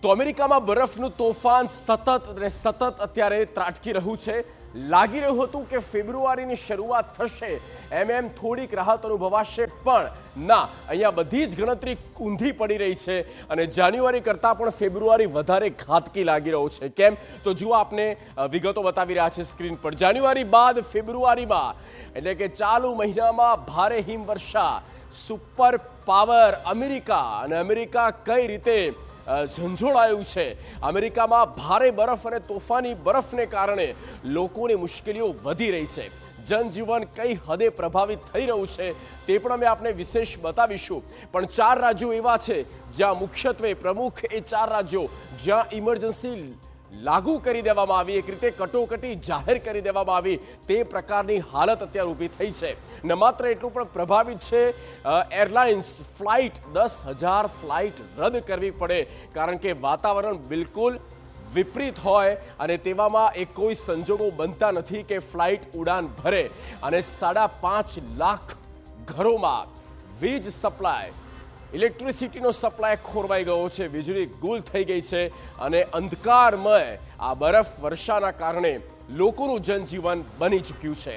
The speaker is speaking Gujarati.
તો અમેરિકામાં બરફનું તોફાન સતત અત્યારે ત્રાટકી રહ્યું છે। લાગી રહ્યું હતું કે ફેબ્રુઆરીની શરૂઆત થશે એમ થોડીક રાહત અનુભવાશે, પણ ના, અહીંયા બધી જ ગણતરી ઊંધી પડી રહી છે અને જાન્યુઆરી કરતાં પણ ફેબ્રુઆરી વધારે ઘાતકી લાગી રહ્યો છે। કેમ તો જુઓ, આપને વિગતો બતાવી રહ્યા છે સ્ક્રીન પર। જાન્યુઆરી બાદ ફેબ્રુઆરીમાં એટલે કે ચાલુ મહિનામાં ભારે હિમવર્ષા, સુપર પાવર અમેરિકા, અને અમેરિકા કઈ રીતે ઝંઝોળાયું છે। અમેરિકામાં ભારે બરફ અને તોફાની બરફને કારણે લોકોની મુશ્કેલીઓ વધી રહી છે। જનજીવન કઈ હદે પ્રભાવિત થઈ રહ્યું છે તે પણ અમે આપને વિશેષ બતાવીશું। પણ 4 રાજ્યો એવા છે જ્યાં મુખ્યત્વે પ્રમુખ એ 4 રાજ્યો જ્યાં ઇમરજન્સી લાગુ કરી દેવામાં આવી, એક રીતે કટોકટી જાહેર કરી દેવામાં આવી, તે પ્રકારની હાલત અત્યારે ઊભી થઈ છે। ન માત્ર એટલું પણ પ્રભાવિત છે એરલાઇન્સ ફ્લાઇટ, 10,000 ફ્લાઇટ રદ કરવી પડે, કારણ કે વાતાવરણ બિલકુલ વિપરીત હોય અને તેવામાં એક કોઈ સંજોગો બનતા નથી કે ફ્લાઇટ ઉડાન ભરે। અને 5.5 લાખ ઘરોમાં વીજ સપ્લાય, ઇલેક્ટ્રિસિટીનો સપ્લાય ખોરવાઈ ગયો છે, વીજળી ગુલ થઈ ગઈ છે અને અંધકારમય આ બરફ વર્ષાના કારણે લોકોનું જનજીવન બની ચૂક્યું છે।